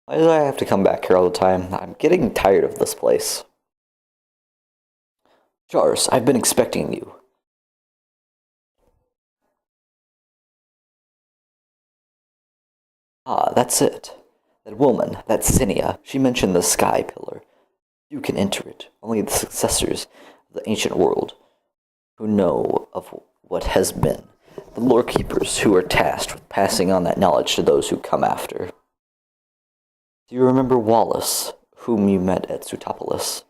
Why do I have to come back here all the time? I'm getting tired of this place. Jars, I've been expecting you. Ah, that's it. That woman, that Zinnia, she mentioned the sky pillar. You can enter it. Only the successors of the ancient world who know of what has been. The lore keepers who are tasked with passing on that knowledge to those who come after. Do you remember Wallace, whom you met at Sutopolis?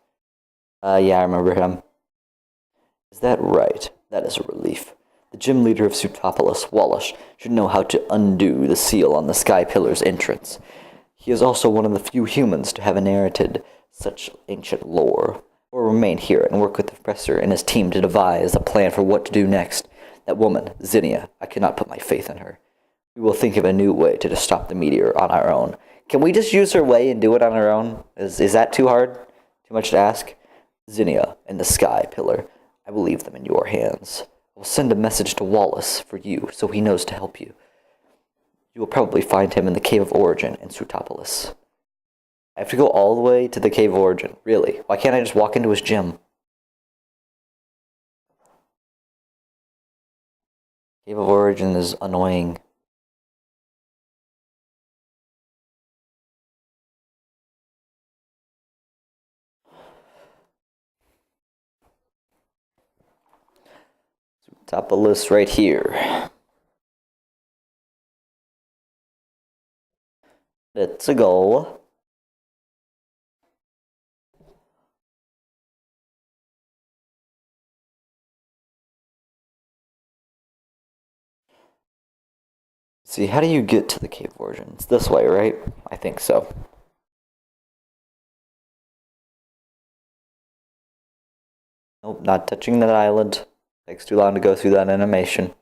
Yeah, I remember him. Is that right? That is a relief. The gym leader of Sutopolis, Wallace, should know how to undo the seal on the Sky Pillar's entrance. He is also one of the few humans to have inherited such ancient lore. Or remain here and work with the professor and his team to devise a plan for what to do next. That woman, Zinnia, I cannot put my faith in her. We will think of a new way to stop the meteor on our own. Can we just use her way and do it on our own? Is that too hard? Too much to ask? Zinnia and the Sky Pillar, I will leave them in your hands. I will send a message to Wallace for you so he knows to help you. You will probably find him in the Cave of Origin in Sutopolis. I have to go all the way to the Cave of Origin. Really? Why can't I just walk into his gym? Cave of Origin is annoying. Top of the list right here. Let's go. See, how do you get to the Cave of Origin? It's this way, right? I think so. Nope, not touching that island. Takes too long to go through that animation.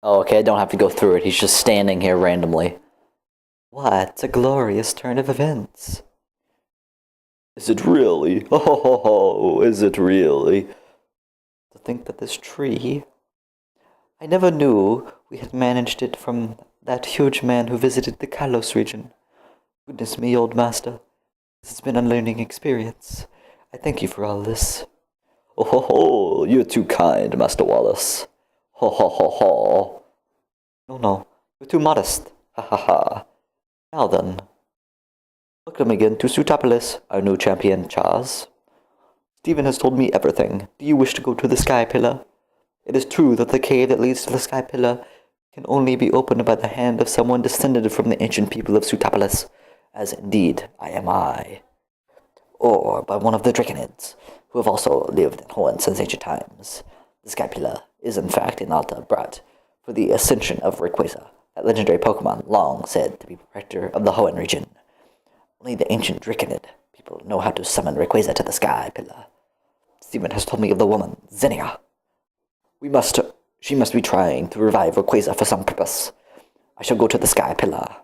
Oh, okay, I don't have to go through it. He's just standing here randomly. What a glorious turn of events. Is it really? Oh, is it really? To think that this tree... I never knew we had managed it from that huge man who visited the Kalos region. Goodness me, old master. This has been a learning experience. I thank you for all this. Oh ho ho, you're too kind, Master Wallace. Ho ho ho ho. No, no, you're too modest. Ha ha ha. Now then, welcome again to Sutopolis, our new champion, Chaz. Stephen has told me everything. Do you wish to go to the Sky Pillar? It is true that the cave that leads to the Sky Pillar can only be opened by the hand of someone descended from the ancient people of Sutopolis, as indeed I am I. Or by one of the Draconids, who have also lived in Hoenn since ancient times. The Sky Pillar is in fact an altar brought for the ascension of Rayquaza, that legendary Pokemon long said to be protector of the Hoenn region. Only the ancient Draconid people know how to summon Rayquaza to the Sky Pillar. Stephen has told me of the woman, Zinnia. She must be trying to revive Rayquaza for some purpose. I shall go to the Sky Pillar.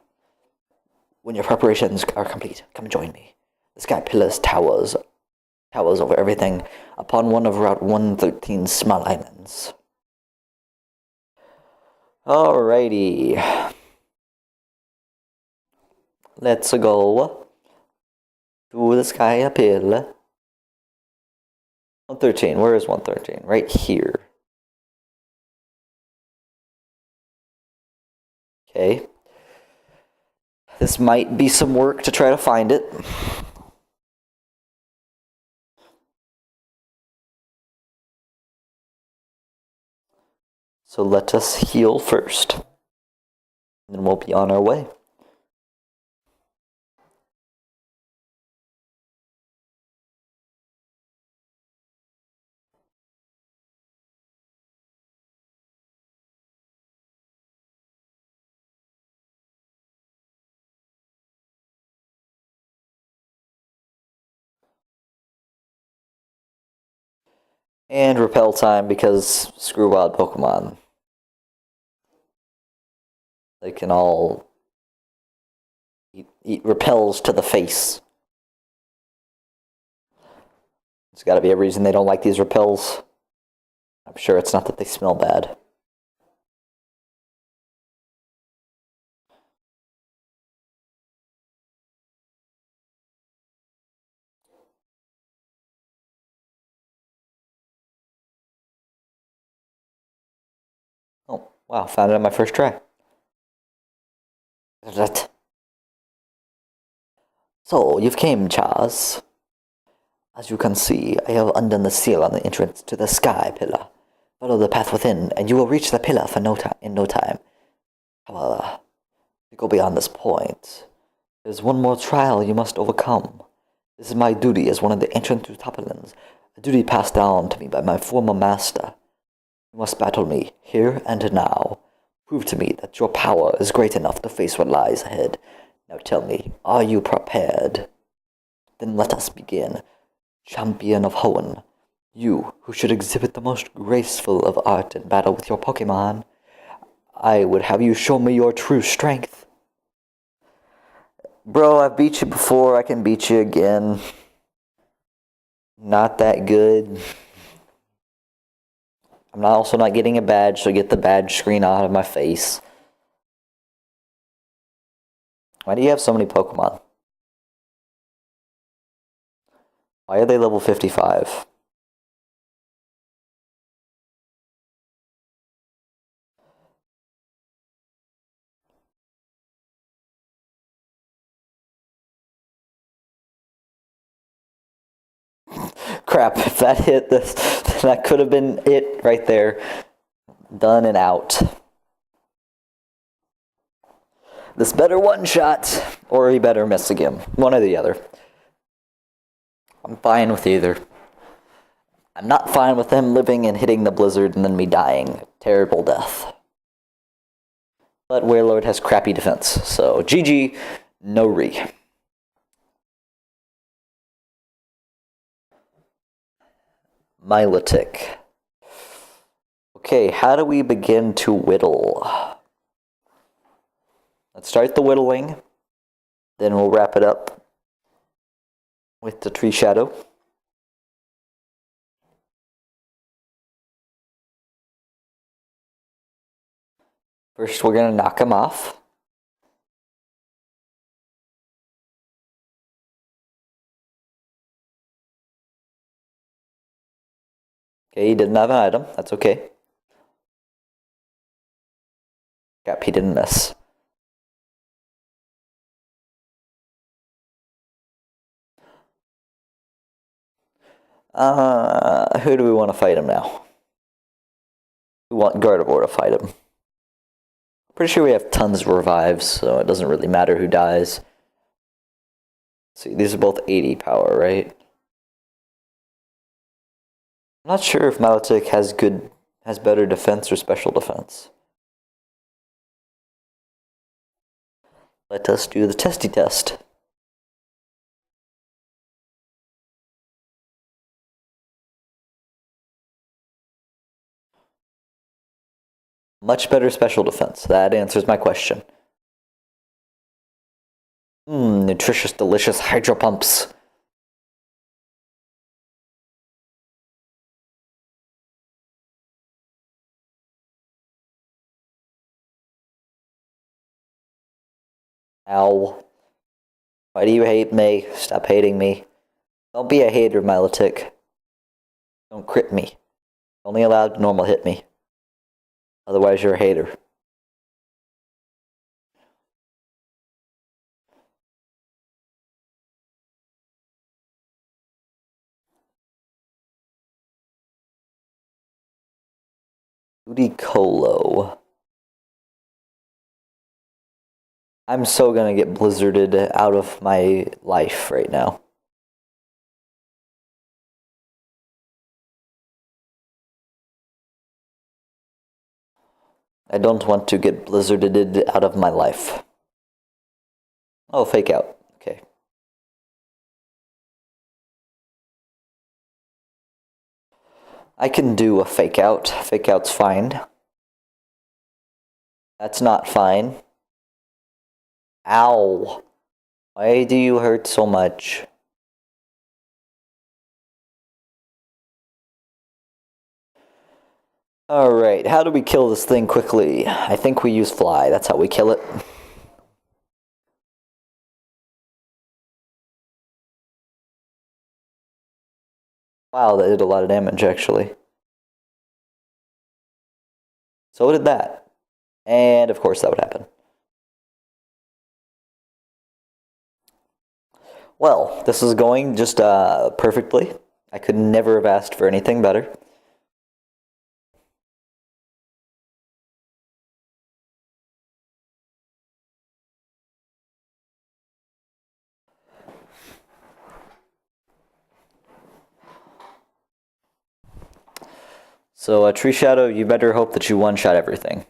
When your preparations are complete, come join me. The Sky Pillar's towers over everything upon one of Route 113's small islands. Alrighty. Let's go to the Sky Pillar. 113, where is 113? Right here. Okay. This might be some work to try to find it. So let us heal first. And then we'll be on our way. And repel time because screw wild Pokemon. They can all He repels to the face. There's gotta be a reason they don't like these repels. I'm sure it's not that they smell bad. Oh, wow, found it on my first try. So, you've came, Chaz. As you can see, I have undone the seal on the entrance to the sky pillar. Follow the path within, and you will reach the pillar in no time. However, to go beyond this point, there's one more trial you must overcome. This is my duty as one of the ancient Utopolans, a duty passed down to me by my former master. You must battle me, here and now. Prove to me that your power is great enough to face what lies ahead. Now tell me, are you prepared? Then let us begin. Champion of Hoenn, you who should exhibit the most graceful of art in battle with your Pokemon, I would have you show me your true strength. Bro, I've beat you before, I can beat you again. Not that good. I'm also not getting a badge, so get the badge screen out of my face. Why do you have so many Pokemon? Why are they level 55? Crap, if that hit this, that could have been it right there. Done and out. This better one-shot, or he better miss again. One or the other. I'm fine with either. I'm not fine with him living and hitting the blizzard and then me dying. Terrible death. But Warlord has crappy defense, so GG, no re. Milotic. Okay, how do we begin to whittle? Let's start the whittling, then we'll wrap it up with the tree shadow. First, we're going to knock him off. Okay, he didn't have an item. That's okay. Yep, he didn't miss. Who do we want to fight him now? We want Gardevoir to fight him. Pretty sure we have tons of revives, so it doesn't really matter who dies. Let's see, these are both 80 power, right? I'm not sure if Milotic has better defense or special defense. Let us do the testy test. Much better special defense. That answers my question. Nutritious, delicious hydro pumps. Ow. Why do you hate me? Stop hating me. Don't be a hater, Milotic. Don't crit me. Only allowed normal hit me. Otherwise, you're a hater. Ludicolo. I'm so gonna get blizzarded out of my life right now. I don't want to get blizzarded out of my life. Oh, fake out. Okay. I can do a fake out. Fake out's fine. That's not fine. Ow. Why do you hurt so much? Alright, how do we kill this thing quickly? I think we use fly. That's how we kill it. Wow, that did a lot of damage, actually. So did that. And, of course, that would happen. Well, this is going just perfectly. I could never have asked for anything better. So, Tree Shadow, you better hope that you one-shot everything.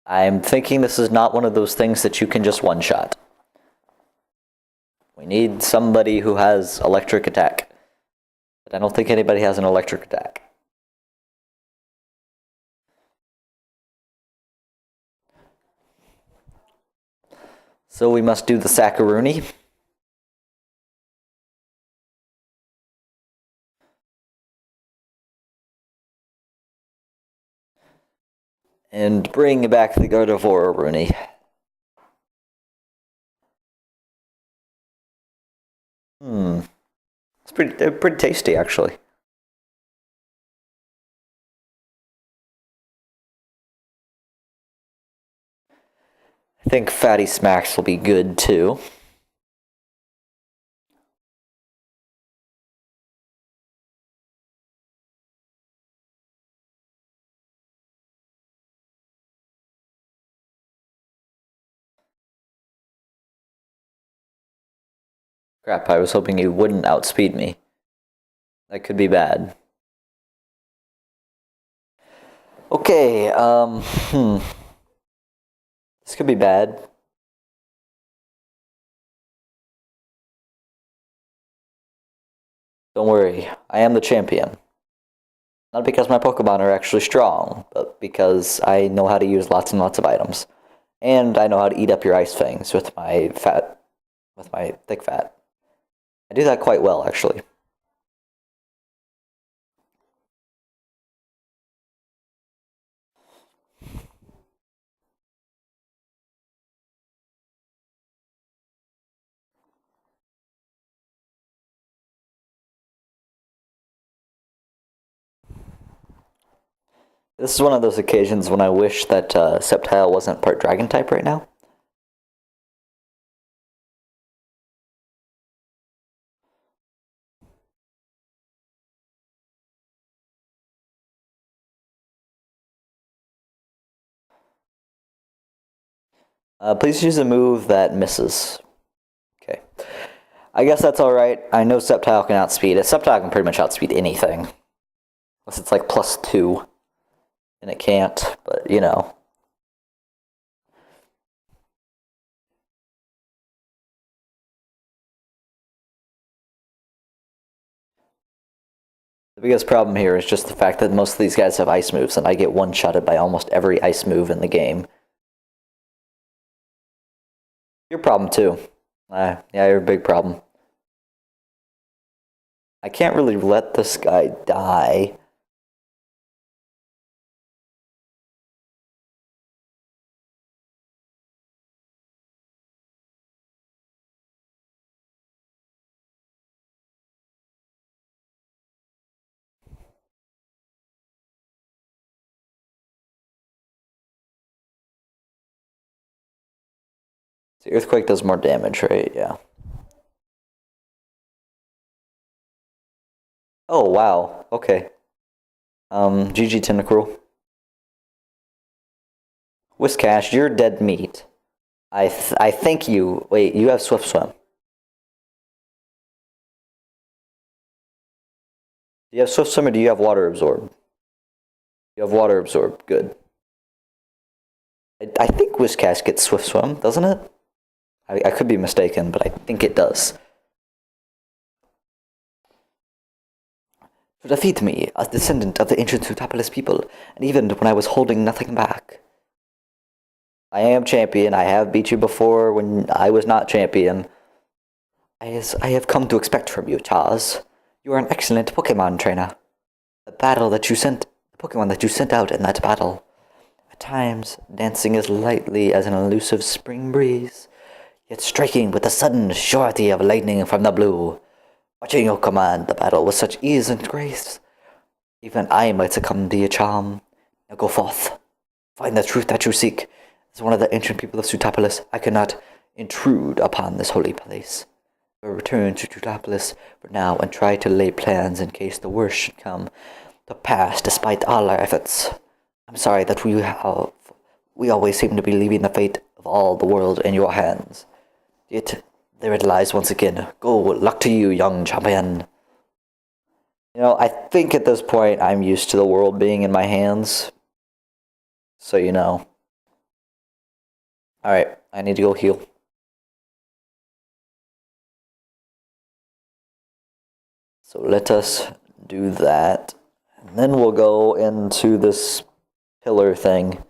I'm thinking this is not one of those things that you can just one-shot. We need somebody who has electric attack. But I don't think anybody has an electric attack. So we must do the Sackaroonie. And bring back the Gardevoir Rooney. It's pretty tasty, actually. I think Fatty Smacks will be good, too. Crap, I was hoping you wouldn't outspeed me. That could be bad. Okay, This could be bad. Don't worry, I am the champion. Not because my Pokemon are actually strong, but because I know how to use lots and lots of items. And I know how to eat up your Ice Fangs with my thick fat. I do that quite well, actually. This is one of those occasions when I wish that Sceptile wasn't part Dragon type right now. Please use a move that misses. Okay. I guess that's alright. I know Sceptile can outspeed it. Sceptile can pretty much outspeed anything. Unless it's like +2. And it can't, but you know. The biggest problem here is just the fact that most of these guys have ice moves, and I get one-shotted by almost every ice move in the game. Your problem too. Yeah, you're a big problem. I can't really let this guy die. The Earthquake does more damage, right? Yeah. Oh, wow. Okay. GG Tentacruel. Whiscash, you're dead meat. I think you... Wait, you have Swift Swim. Do you have Swift Swim or do you have Water Absorb? You have Water Absorb. Good. I think Whiscash gets Swift Swim, doesn't it? I could be mistaken, but I think it does. to defeat me, a descendant of the ancient Pseudopolis people, and even when I was holding nothing back. I am champion. I have beat you before when I was not champion. As I have come to expect from you, Chaz. You are an excellent Pokemon trainer. The Pokemon that you sent out in that battle, at times dancing as lightly as an elusive spring breeze, yet striking with the sudden surety of lightning from the blue. Watching you command the battle with such ease and grace, even I might succumb to your charm. Now go forth. Find the truth that you seek. As one of the ancient people of Pseudopolis, I cannot intrude upon this holy place. But return to Pseudopolis for now and try to lay plans in case the worst should come to pass despite all our efforts. I'm sorry that we always seem to be leaving the fate of all the world in your hands. Yet there it lies once again. Go, luck to you, young champion. You know, I think at this point I'm used to the world being in my hands. So you know. Alright, I need to go heal. So let us do that. And then we'll go into this pillar thing.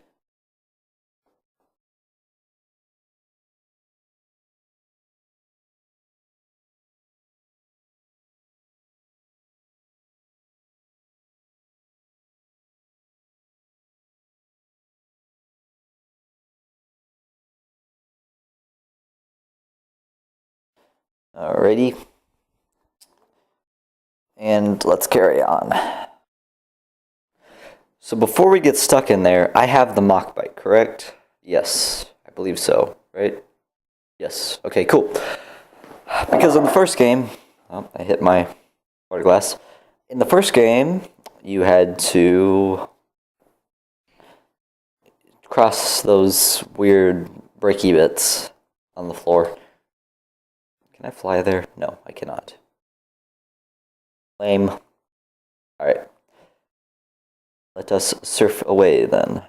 Alrighty. And let's carry on. So before we get stuck in there, I have the Mach Bite, correct? Yes, I believe so, right? Yes. Okay, cool. Because in the first game, oh, I hit my water glass. In the first game, you had to cross those weird breaky bits on the floor. Can I fly there? No, I cannot. Lame. Alright. Let us surf away then.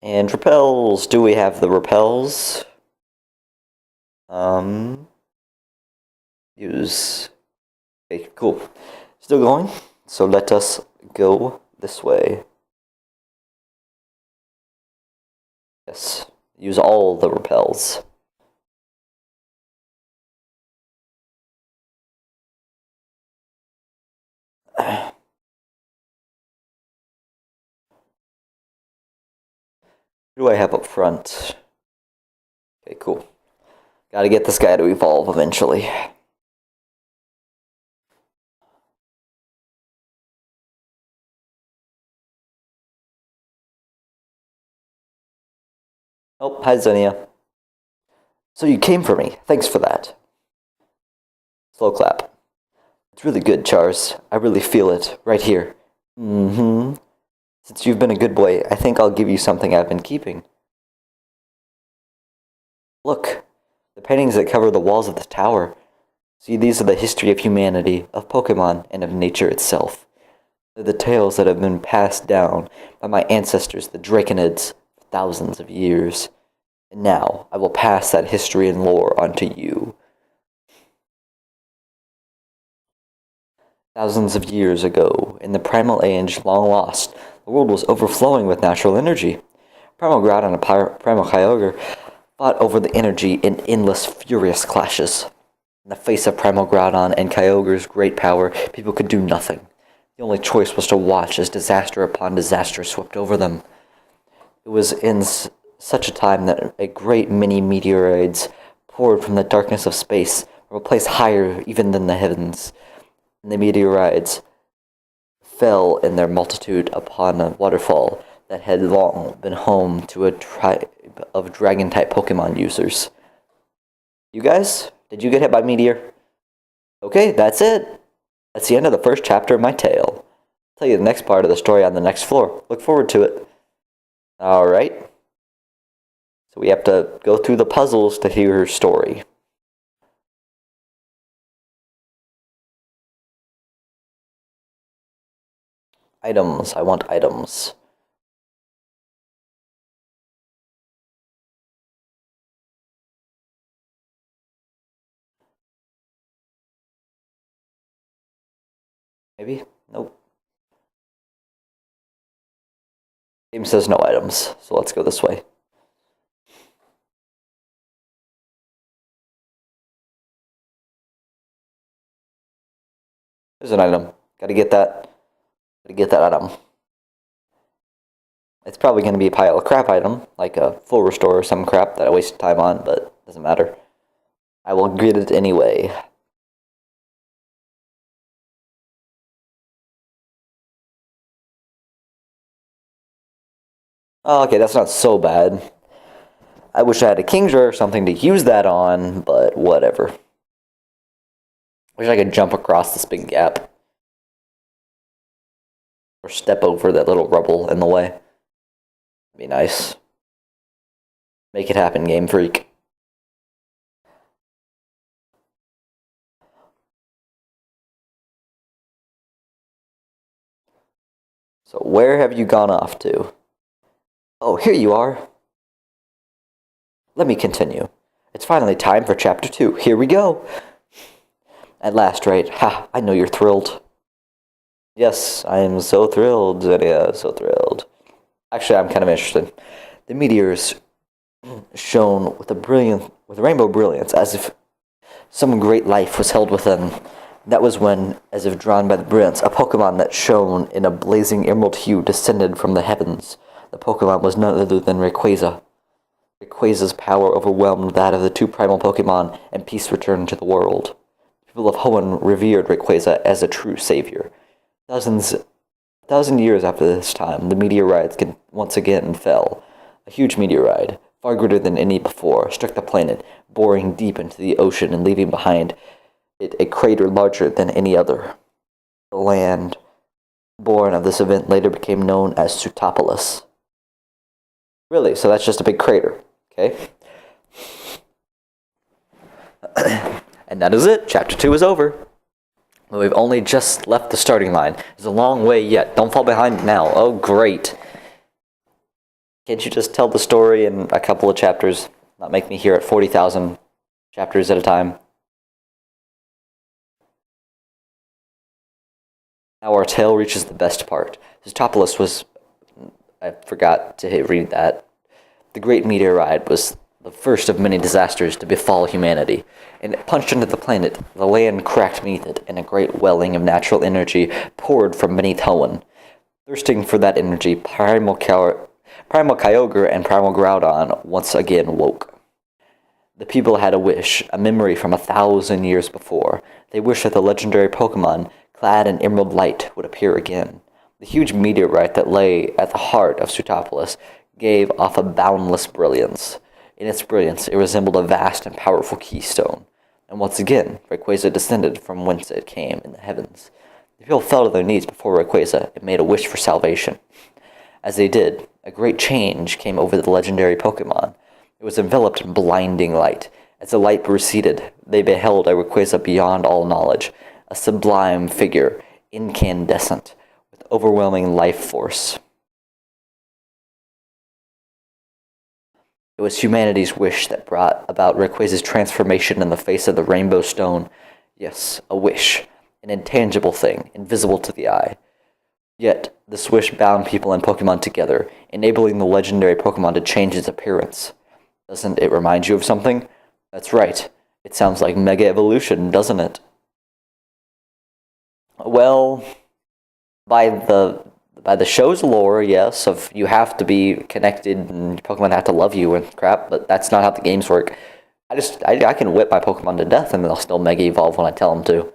And repels. Do we have the repels? Use. Okay, cool. Still going. So let us go this way. Yes. Use all the repels. Who do I have up front? Okay, cool. Gotta get this guy to evolve eventually. Oh, hi Xenia. So you came for me. Thanks for that. Slow clap. It's really good, Charles. I really feel it. Right here. Mm-hmm. Since you've been a good boy, I think I'll give you something I've been keeping. Look. The paintings that cover the walls of the tower. See, these are the history of humanity, of Pokemon, and of nature itself. They're the tales that have been passed down by my ancestors, the Draconids, for thousands of years. And now, I will pass that history and lore on to you. Thousands of years ago, in the primal age long lost, the world was overflowing with natural energy. Primal Groudon and Primal Kyogre fought over the energy in endless, furious clashes. In the face of Primal Groudon and Kyogre's great power, people could do nothing. The only choice was to watch as disaster upon disaster swept over them. It was in such a time that a great many meteorites poured from the darkness of space, from a place higher even than the heavens. And the meteorites fell in their multitude upon a waterfall that had long been home to a tribe of dragon-type Pokemon users. You guys? Did you get hit by meteor? Okay, that's it. That's the end of the first chapter of my tale. I'll tell you the next part of the story on the next floor. Look forward to it. Alright. So we have to go through the puzzles to hear her story. Items. I want items. Maybe? Nope. Game says no items, so let's go this way. There's an item. Gotta get that. Gotta get that item. It's probably gonna be a pile of crap item, like a full restore or some crap that I wasted time on, but doesn't matter. I will get it anyway. Oh, okay, that's not so bad. I wish I had a Kingdra or something to use that on, but whatever. Wish I could jump across this big gap. Or step over that little rubble in the way. Be nice. Make it happen, Game Freak. So where have you gone off to? Oh, here you are. Let me continue. It's finally time for Chapter 2. Here we go! At last, right? Ha, I know you're thrilled. Yes, I am so thrilled, Zennia, so thrilled. Actually, I'm kind of interested. The meteors shone with a rainbow brilliance, as if some great life was held within. That was when, as if drawn by the brilliance, a Pokemon that shone in a blazing emerald hue descended from the heavens. The Pokemon was none other than Rayquaza. Rayquaza's power overwhelmed that of the two primal Pokemon, and peace returned to the world. The people of Hoenn revered Rayquaza as a true savior. A thousand years after this time, the meteorites once again fell. A huge meteorite, far greater than any before, struck the planet, boring deep into the ocean and leaving behind it a crater larger than any other. The land born of this event later became known as Sootopolis. Really? So that's just a big crater, okay? And that is it. Chapter 2 is over. We've only just left the starting line. There's a long way yet. Don't fall behind now. Oh, great. Can't you just tell the story in a couple of chapters? Not make me hear it 40,000 chapters at a time. Now our tale reaches the best part. Sootopolis was... I forgot to read that. The Great Meteorite was the first of many disasters to befall humanity, and it punched into the planet. The land cracked beneath it, and a great welling of natural energy poured from beneath Hoenn. Thirsting for that energy, Primal Kyogre and Primal Groudon once again woke. The people had a wish, a memory from 1,000 years before. They wished that the legendary Pokemon, clad in emerald light, would appear again. The huge meteorite that lay at the heart of Sootopolis gave off a boundless brilliance. In its brilliance, it resembled a vast and powerful keystone. And once again, Rayquaza descended from whence it came in the heavens. The people fell to their knees before Rayquaza and made a wish for salvation. As they did, a great change came over the legendary Pokemon. It was enveloped in blinding light. As the light receded, they beheld a Rayquaza beyond all knowledge, a sublime figure, incandescent, with overwhelming life force. It was humanity's wish that brought about Rayquaza's transformation in the face of the Rainbow Stone. Yes, a wish, an intangible thing, invisible to the eye. Yet, this wish bound people and Pokemon together, enabling the legendary Pokemon to change its appearance. Doesn't it remind you of something? That's right. It sounds like Mega Evolution, doesn't it? Well, by the show's lore, yes, of you have to be connected and Pokemon have to love you and crap, but that's not how the games work. I can whip my Pokemon to death and they'll still Mega Evolve when I tell them to.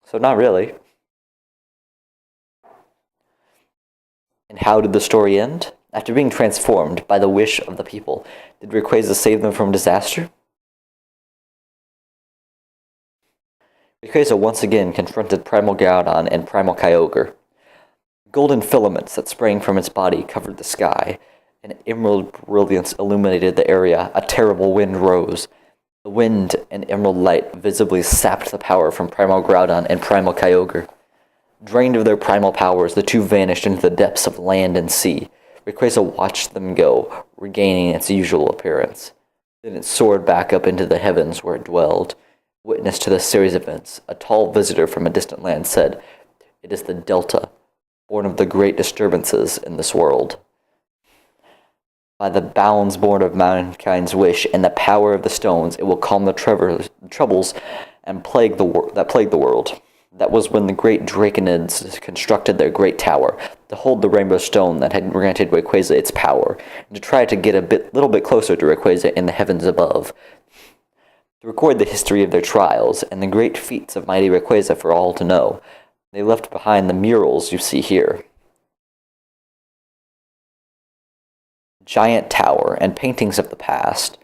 So not really. And how did the story end? After being transformed by the wish of the people, did Rayquaza save them from disaster? Rayquaza once again confronted Primal Groudon and Primal Kyogre. Golden filaments that sprang from its body covered the sky. An emerald brilliance illuminated the area. A terrible wind rose. The wind and emerald light visibly sapped the power from Primal Groudon and Primal Kyogre. Drained of their primal powers, the two vanished into the depths of land and sea. Rayquaza watched them go, regaining its usual appearance. Then it soared back up into the heavens where it dwelled. Witness to this series of events, a tall visitor from a distant land said, "It is the Delta, born of the great disturbances in this world. By the bounds born of mankind's wish and the power of the stones, it will calm the troubles and plague the world. That was when the great Draconids constructed their great tower to hold the rainbow stone that had granted Rayquaza its power, and to try to get little bit closer to Rayquaza in the heavens above. To record the history of their trials and the great feats of mighty Rayquaza for all to know, they left behind the murals you see here. Giant tower and paintings of the past.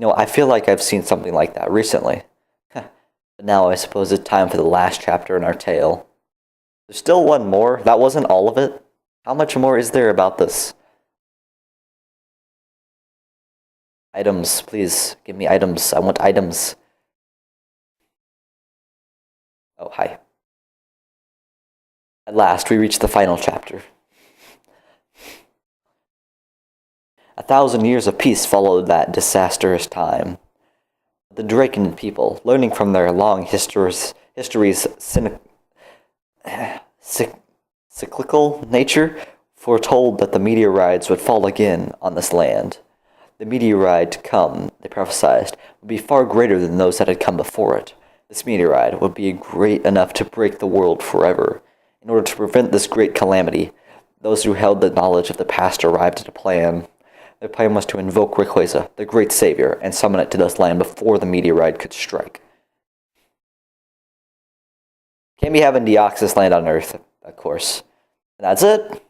I feel like I've seen something like that recently. But now I suppose it's time for the last chapter in our tale. There's still one more. That wasn't all of it. How much more is there about this? Items, please. Give me items. I want items. Oh, hi. At last, we reach the final chapter. 1,000 years of peace followed that disastrous time. The Draken people, learning from their long history's cyclical nature, foretold that the meteorites would fall again on this land. The meteorite to come, they prophesied, would be far greater than those that had come before it. This meteorite would be great enough to break the world forever. In order to prevent this great calamity, those who held the knowledge of the past arrived at a plan. Their plan was to invoke Rayquaza, the great savior, and summon it to this land before the meteorite could strike. Can't be having Deoxys land on Earth, of course. And that's it.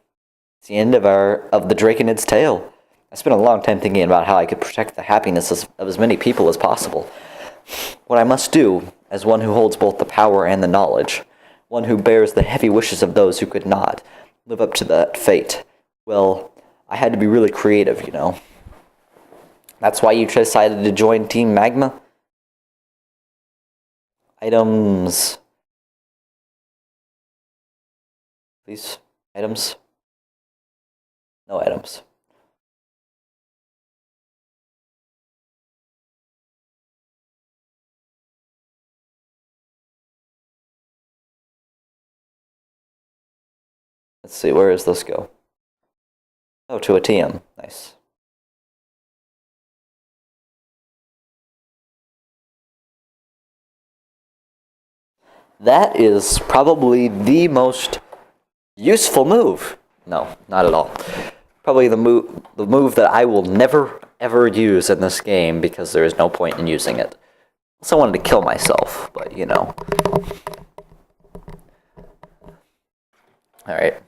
It's the end of the Draconid's tale. I spent a long time thinking about how I could protect the happiness of as many people as possible. What I must do, as one who holds both the power and the knowledge, one who bears the heavy wishes of those who could not live up to that fate, well, I had to be really creative, That's why you decided to join Team Magma? Items. Please. Items. No items. Let's see, where does this go? Oh, to a TM. Nice. That is probably the most useful move. No, not at all. Probably the move that I will never, ever use in this game because there is no point in using it. Also wanted to kill myself, but Alright.